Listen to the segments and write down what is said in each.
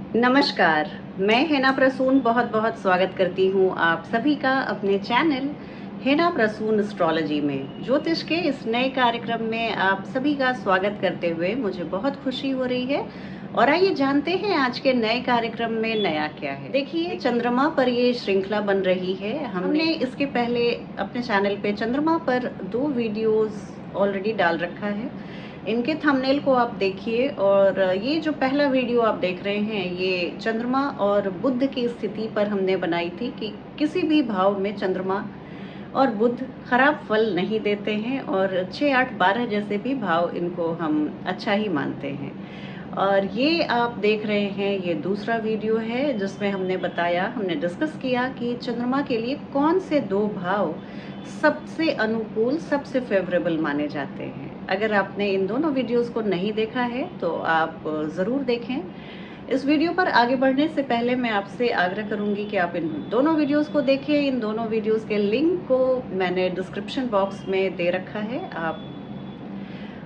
नमस्कार। मैं हेना प्रसून बहुत बहुत स्वागत करती हूँ आप सभी का अपने चैनल हेना प्रसून एस्ट्रोलॉजी में। ज्योतिष के इस नए कार्यक्रम में आप सभी का स्वागत करते हुए मुझे बहुत खुशी हो रही है। और आइए जानते हैं आज के नए कार्यक्रम में नया क्या है। देखिए, चंद्रमा पर ये श्रृंखला बन रही है। हमने इसके पहले अपने चैनल पे चंद्रमा पर 2 वीडियोस ऑलरेडी डाल रखा है। इनके थंबनेल को आप देखिए। और ये जो पहला वीडियो आप देख रहे हैं, ये चंद्रमा और बुध की स्थिति पर हमने बनाई थी कि किसी भी भाव में चंद्रमा और बुध खराब फल नहीं देते हैं, और 6, 8, 12 जैसे भी भाव इनको हम अच्छा ही मानते हैं। और ये आप देख रहे हैं, ये दूसरा वीडियो है जिसमें हमने डिस्कस किया कि चंद्रमा के लिए कौन से 2 भाव सबसे अनुकूल, सबसे फेवरेबल माने जाते हैं। अगर आपने इन दोनों वीडियोस को नहीं देखा है तो आप ज़रूर देखें। इस वीडियो पर आगे बढ़ने से पहले मैं आपसे आग्रह करूंगी कि आप इन दोनों वीडियोस को देखें। इन दोनों वीडियोस के लिंक को मैंने डिस्क्रिप्शन बॉक्स में दे रखा है। आप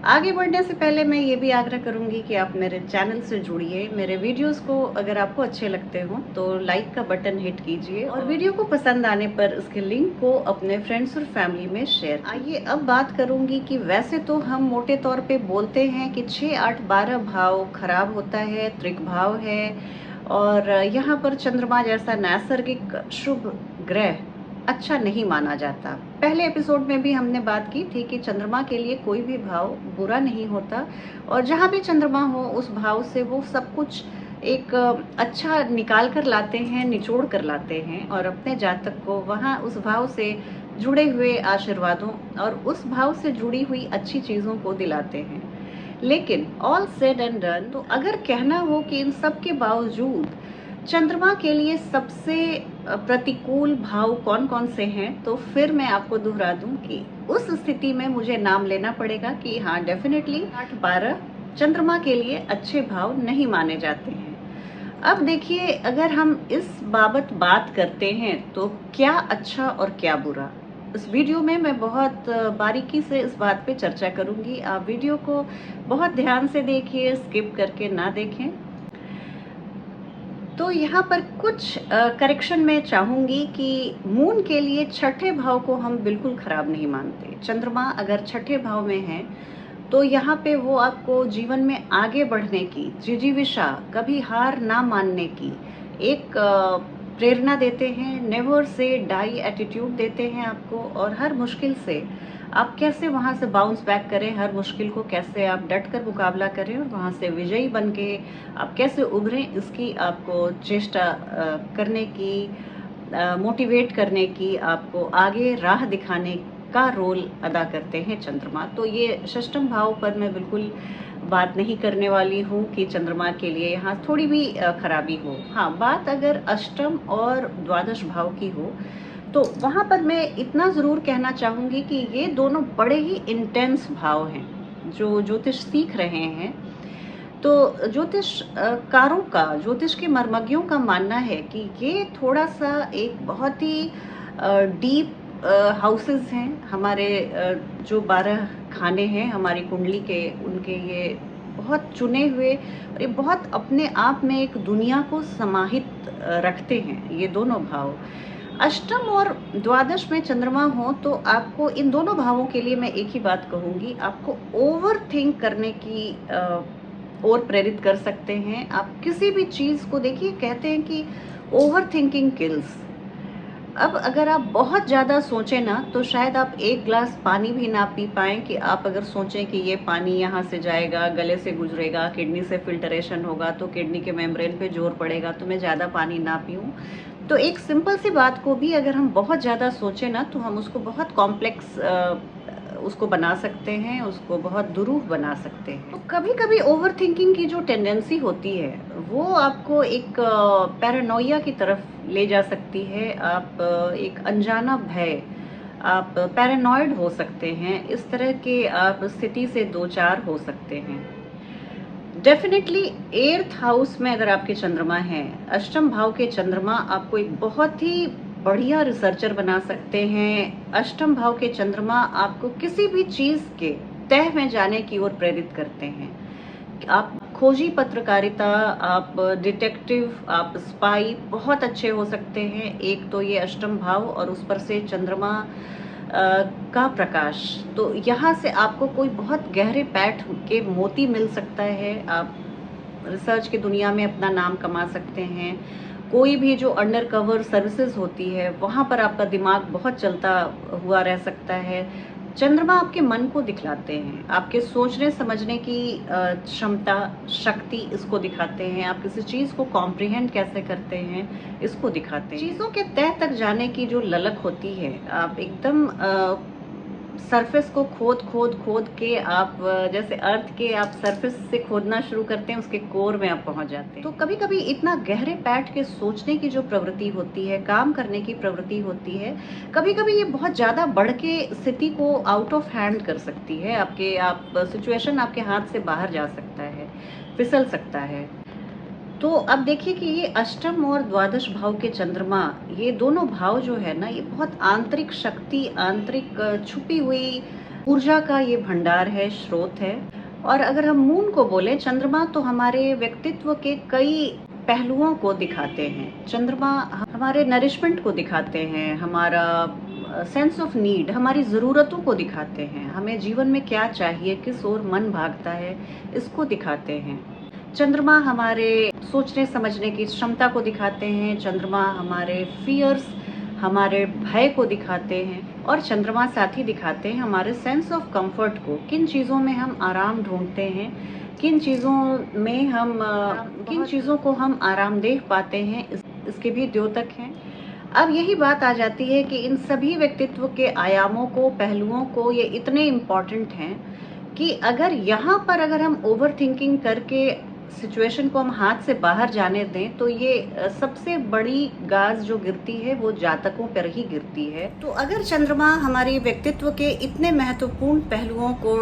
आगे बढ़ने से पहले मैं ये भी आग्रह करूंगी कि आप मेरे चैनल से जुड़िए। मेरे वीडियोस को अगर आपको अच्छे लगते हो तो लाइक का बटन हिट कीजिए, और वीडियो को पसंद आने पर इसके लिंक को अपने फ्रेंड्स और फैमिली में शेयर। आइए अब बात करूंगी कि वैसे तो हम मोटे तौर पे बोलते हैं कि 6, 8, 12 भाव खराब होता है, त्रिक भाव है, और यहाँ पर चंद्रमा जैसा नैसर्गिक शुभ ग्रह अच्छा नहीं माना जाता। पहले एपिसोड में भी हमने बात की थी कि चंद्रमा के लिए कोई भी भाव बुरा नहीं होता, और जहाँ भी चंद्रमा हो उस भाव से वो सब कुछ एक अच्छा निकाल कर लाते हैं, निचोड़ कर लाते हैं, और अपने जातक को वहाँ उस भाव से जुड़े हुए आशीर्वादों और उस भाव से जुड़ी हुई अच्छी चीज़ों को दिलाते हैं। लेकिन ऑल सेड एंड डन, तो अगर कहना हो कि इन सब के बावजूद चंद्रमा के लिए सबसे प्रतिकूल भाव कौन कौन से हैं, तो फिर मैं आपको दोहरा दूं कि उस स्थिति में मुझे नाम लेना पड़ेगा कि हाँ, डेफिनेटली 8, 12 चंद्रमा के लिए अच्छे भाव नहीं माने जाते हैं। अब देखिए, अगर हम इस बाबत बात करते हैं तो क्या अच्छा और क्या बुरा, इस वीडियो में मैं बहुत बारीकी से इस बात पे चर्चा करूंगी। आप वीडियो को बहुत ध्यान से देखिए, स्किप करके ना देखें। तो यहाँ पर कुछ करेक्शन मैं चाहूँगी कि मून के लिए छठे भाव को हम बिल्कुल खराब नहीं मानते। चंद्रमा अगर छठे भाव में है तो यहाँ पे वो आपको जीवन में आगे बढ़ने की, जिजीविषा, कभी हार ना मानने की एक प्रेरणा देते हैं। नेवर से डाई एटीट्यूड देते हैं आपको, और हर मुश्किल से आप कैसे वहाँ से बाउंस बैक करें, हर मुश्किल को कैसे आप डट कर मुकाबला करें और वहाँ से विजयी बन के आप कैसे उभरें, इसकी आपको चेष्टा करने की, मोटिवेट करने की, आपको आगे राह दिखाने का रोल अदा करते हैं चंद्रमा। तो ये षष्ठम भाव पर मैं बिल्कुल बात नहीं करने वाली हूँ कि चंद्रमा के लिए यहाँ थोड़ी भी खराबी हो। हाँ, बात अगर अष्टम और द्वादश भाव की हो तो वहाँ पर मैं इतना ज़रूर कहना चाहूँगी कि ये दोनों बड़े ही इंटेंस भाव हैं जो ज्योतिष सीख रहे हैं। तो ज्योतिष कारों का, ज्योतिष के मर्मज्ञों का मानना है कि ये थोड़ा सा एक बहुत ही डीप हाउसेस हैं। हमारे जो 12 खाने हैं हमारी कुंडली के, उनके ये बहुत चुने हुए और ये बहुत अपने आप में एक दुनिया को समाहित रखते हैं ये दोनों भाव। अष्टम और द्वादश में चंद्रमा हो तो आपको इन दोनों भावों के लिए मैं एक ही बात कहूँगी, आपको ओवर थिंक करने की और प्रेरित कर सकते हैं। आप किसी भी चीज़ को देखिए, कहते हैं कि ओवर थिंकिंग किल्स। अब अगर आप बहुत ज़्यादा सोचें ना तो शायद आप एक ग्लास पानी भी ना पी पाएँ। कि आप अगर सोचें कि ये पानी यहाँ से जाएगा, गले से गुजरेगा, किडनी से फिल्टरेशन होगा तो किडनी के मेम्ब्रेन पे जोर पड़ेगा, तो मैं ज़्यादा पानी ना पीऊँ। तो एक सिंपल सी बात को भी अगर हम बहुत ज़्यादा सोचें ना तो हम उसको बहुत कॉम्प्लेक्स उसको बना सकते हैं, उसको बहुत दुरूह बना सकते हैं। तो कभी कभी ओवर थिंकिंग की जो टेंडेंसी होती है वो आपको एक पैरानोइया की तरफ ले जा सकती है। आप एक अनजाना भय, आप पैरानॉइड हो सकते हैं, इस तरह के आप स्थिति से दो चार हो सकते हैं। डेफिनेटली 8th हाउस में अगर आपके चंद्रमा हैं, अष्टम भाव के चंद्रमा आपको एक बहुत ही बढ़िया रिसर्चर बना सकते हैं। अष्टम भाव के चंद्रमा आपको किसी भी चीज़ के तह में जाने की ओर प्रेरित करते हैं। आप खोजी पत्रकारिता, आप डिटेक्टिव, आप स्पाई बहुत अच्छे हो सकते हैं। एक तो ये अष्टम भाव और उस पर से चंद्रमा का प्रकाश, तो यहाँ से आपको कोई बहुत गहरे पैठ के मोती मिल सकता है। आप रिसर्च की दुनिया में अपना नाम कमा सकते हैं। कोई भी जो अंडर कवर सर्विसेज होती है वहाँ पर आपका दिमाग बहुत चलता हुआ रह सकता है। चंद्रमा आपके मन को दिखलाते हैं, आपके सोचने समझने की क्षमता, शक्ति इसको दिखाते हैं। आप किसी चीज़ को कॉम्प्रिहेंड कैसे करते हैं इसको दिखाते हैं। चीज़ों के तह तक जाने की जो ललक होती है, आप एकदम सरफेस को खोद खोद खोद के आप जैसे अर्थ के आप सरफेस से खोदना शुरू करते हैं, उसके कोर में आप पहुंच जाते हैं। तो कभी कभी इतना गहरे पैठ के सोचने की जो प्रवृत्ति होती है, काम करने की प्रवृत्ति होती है, कभी कभी ये बहुत ज़्यादा बढ़ के स्थिति को आउट ऑफ हैंड कर सकती है। आप सिचुएशन आपके हाथ से बाहर जा सकता है, फिसल सकता है। तो अब देखिए कि ये अष्टम और द्वादश भाव के चंद्रमा, ये दोनों भाव जो है ना, ये बहुत आंतरिक शक्ति, आंतरिक छुपी हुई ऊर्जा का ये भंडार है, स्रोत है। और अगर हम मून को बोले, चंद्रमा तो हमारे व्यक्तित्व के कई पहलुओं को दिखाते हैं। चंद्रमा हमारे नरिशमेंट को दिखाते हैं, हमारा सेंस ऑफ नीड, हमारी ज़रूरतों को दिखाते हैं, हमें जीवन में क्या चाहिए, किस ओर मन भागता है, इसको दिखाते हैं। चंद्रमा हमारे सोचने समझने की क्षमता को दिखाते हैं। चंद्रमा हमारे फियर्स, हमारे भय को दिखाते हैं। और चंद्रमा साथ ही दिखाते हैं हमारे सेंस ऑफ कंफर्ट को, किन चीज़ों में हम आराम ढूंढते हैं, किन चीज़ों को हम आरामदेह पाते हैं, इसके भी द्योतक हैं। अब यही बात आ जाती है कि इन सभी व्यक्तित्व के आयामों को, पहलुओं को, ये इतने इम्पॉर्टेंट हैं कि अगर हम ओवर थिंकिंग करके सिचुएशन को हम हाथ से बाहर जाने दें, तो ये सबसे बड़ी गाज जो गिरती है वो जातकों पर ही गिरती है। तो अगर चंद्रमा हमारे व्यक्तित्व के इतने महत्वपूर्ण पहलुओं को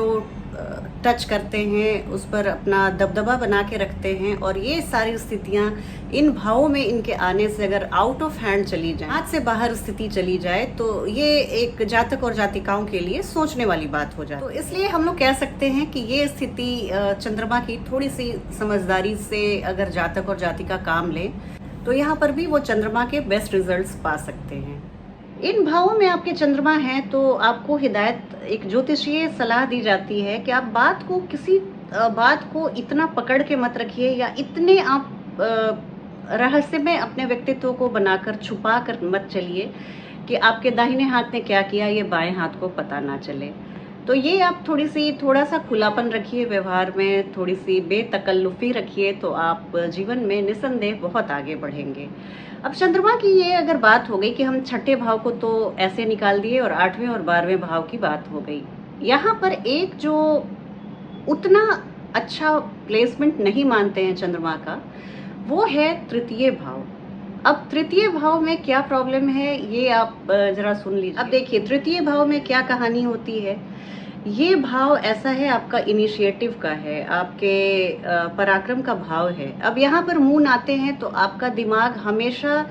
टच करते हैं, उस पर अपना दबदबा बना के रखते हैं, और ये सारी स्थितियां इन भावों में इनके आने से अगर आउट ऑफ हैंड चली जाए, हाथ से बाहर स्थिति चली जाए, तो ये एक जातक और जातिकाओं के लिए सोचने वाली बात हो जाए। तो इसलिए हम लोग कह सकते हैं कि ये स्थिति चंद्रमा की थोड़ी सी समझदारी से अगर जातक और जातिका काम ले, तो यहाँ पर भी वो चंद्रमा के बेस्ट रिजल्ट्स पा सकते हैं। इन भावों में आपके चंद्रमा हैं तो आपको हिदायत, एक ज्योतिषीय सलाह दी जाती है कि आप किसी बात को इतना पकड़ के मत रखिए, या इतने आप रहस्य में अपने व्यक्तित्व को बनाकर छुपा कर मत चलिए कि आपके दाहिने हाथ ने क्या किया ये बाएं हाथ को पता ना चले। तो ये आप थोड़ा सा खुलापन रखिए व्यवहार में, थोड़ी सी बेतकल्लुफी रखिए, तो आप जीवन में निसंदेह बहुत आगे बढ़ेंगे। अब चंद्रमा की ये अगर बात हो गई कि हम छठे भाव को तो ऐसे निकाल दिए और 8वें और 12वें भाव की बात हो गई। यहाँ पर एक जो उतना अच्छा प्लेसमेंट नहीं मानते हैं चंद्रमा का, वो है तृतीय भाव। अब तृतीय भाव में क्या प्रॉब्लम है ये आप जरा सुन लीजिए। अब देखिए तृतीय भाव में क्या कहानी होती है। ये भाव ऐसा है, आपका इनिशिएटिव का है, आपके पराक्रम का भाव है। अब यहाँ पर मून आते हैं तो आपका दिमाग हमेशा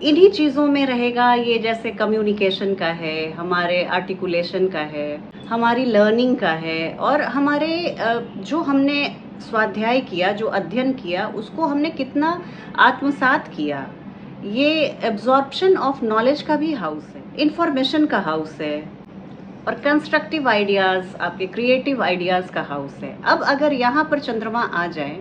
इन्हीं चीज़ों में रहेगा। ये जैसे कम्युनिकेशन का है, हमारे आर्टिकुलेशन का है, हमारी लर्निंग का है, और हमारे जो हमने स्वाध्याय किया, जो अध्ययन किया, उसको हमने कितना आत्मसात किया। ये एब्जॉर्प्शन ऑफ नॉलेज का भी हाउस है, इंफॉर्मेशन का हाउस है, और कंस्ट्रक्टिव आइडियाज़, आपके क्रिएटिव आइडियाज़ का हाउस है। अब अगर यहाँ पर चंद्रमा आ जाए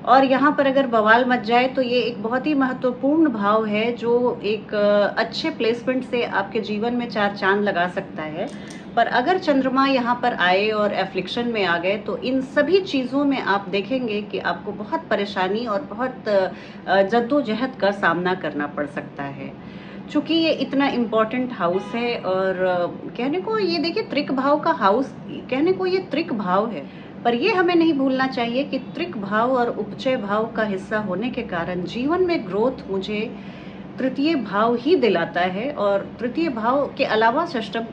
और यहाँ पर अगर बवाल मच जाए, तो ये एक बहुत ही महत्वपूर्ण भाव है जो एक अच्छे प्लेसमेंट से आपके जीवन में 4 चांद लगा सकता है। पर अगर चंद्रमा यहाँ पर आए और एफ्लिक्शन में आ गए, तो इन सभी चीज़ों में आप देखेंगे कि आपको बहुत परेशानी और बहुत जद्दोजहद का सामना करना पड़ सकता है, चूँकि ये इतना इम्पॉर्टेंट हाउस है। और कहने को ये देखिए त्रिक भाव का हाउस, कहने को ये त्रिक भाव है, पर ये हमें नहीं भूलना चाहिए कि त्रिक भाव और उपचय भाव का हिस्सा होने के कारण जीवन में ग्रोथ मुझे तृतीय भाव ही दिलाता है। और तृतीय भाव के अलावा षष्टम,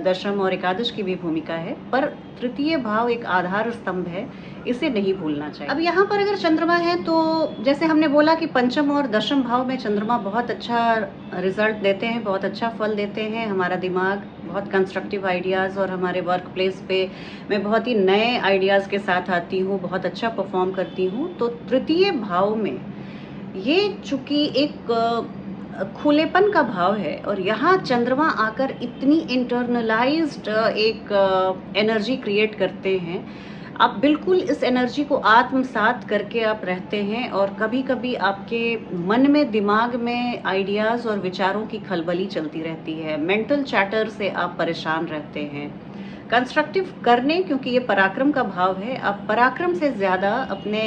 दशम और एकादश की भी भूमिका है, पर तृतीय भाव एक आधार स्तंभ है, इसे नहीं भूलना चाहिए। अब यहाँ पर अगर चंद्रमा है, तो जैसे हमने बोला कि पंचम और दशम भाव में चंद्रमा बहुत अच्छा रिजल्ट देते हैं, बहुत अच्छा फल देते हैं। हमारा दिमाग बहुत कंस्ट्रक्टिव आइडियाज़ और हमारे वर्क प्लेस पे मैं बहुत ही नए आइडियाज़ के साथ आती हूँ, बहुत अच्छा परफॉर्म करती हूँ। तो तृतीय भाव में ये चूँकि एक खुलेपन का भाव है और यहाँ चंद्रमा आकर इतनी इंटरनलाइज्ड एक एनर्जी क्रिएट करते हैं, आप बिल्कुल इस एनर्जी को आत्मसात करके आप रहते हैं और कभी-कभी आपके मन में, दिमाग में आइडियाज़ और विचारों की खलबली चलती रहती है। मेंटल चैटर से आप परेशान रहते हैं। कंस्ट्रक्टिव करने, क्योंकि ये पराक्रम का भाव है, आप पराक्रम से ज़्यादा अपने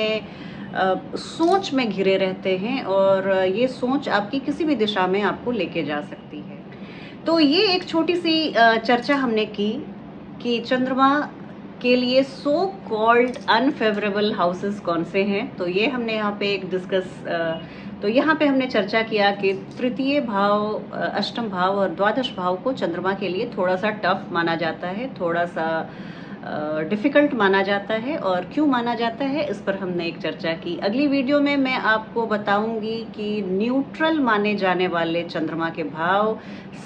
सोच में घिरे रहते हैं और ये सोच आपकी किसी भी दिशा में आपको लेके जा सकती है। तो ये एक छोटी सी चर्चा हमने की कि चंद्रमा के लिए सो कॉल्ड अनफेवरेबल हाउसेस कौन से हैं। तो ये हमने यहाँ पे एक तो यहाँ पे हमने चर्चा किया कि तृतीय भाव, अष्टम भाव और द्वादश भाव को चंद्रमा के लिए थोड़ा सा टफ माना जाता है, थोड़ा सा डिफ़िकल्ट माना जाता है। और क्यों माना जाता है, इस पर हमने एक चर्चा की। अगली वीडियो में मैं आपको बताऊंगी कि न्यूट्रल माने जाने वाले चंद्रमा के भाव,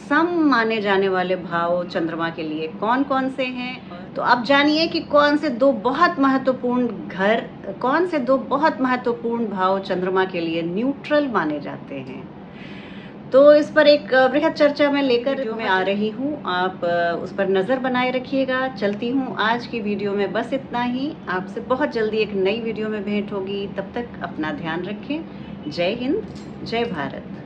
सम माने जाने वाले भाव चंद्रमा के लिए कौन कौन से हैं। तो आप जानिए कि कौन से दो बहुत महत्वपूर्ण भाव चंद्रमा के लिए न्यूट्रल माने जाते हैं। तो इस पर एक वृहद चर्चा मैं लेकर जो मैं आ रही हूँ, आप उस पर नज़र बनाए रखिएगा। चलती हूँ आज की वीडियो में, बस इतना ही। आपसे बहुत जल्दी एक नई वीडियो में भेंट होगी। तब तक अपना ध्यान रखें। जय हिंद, जय भारत।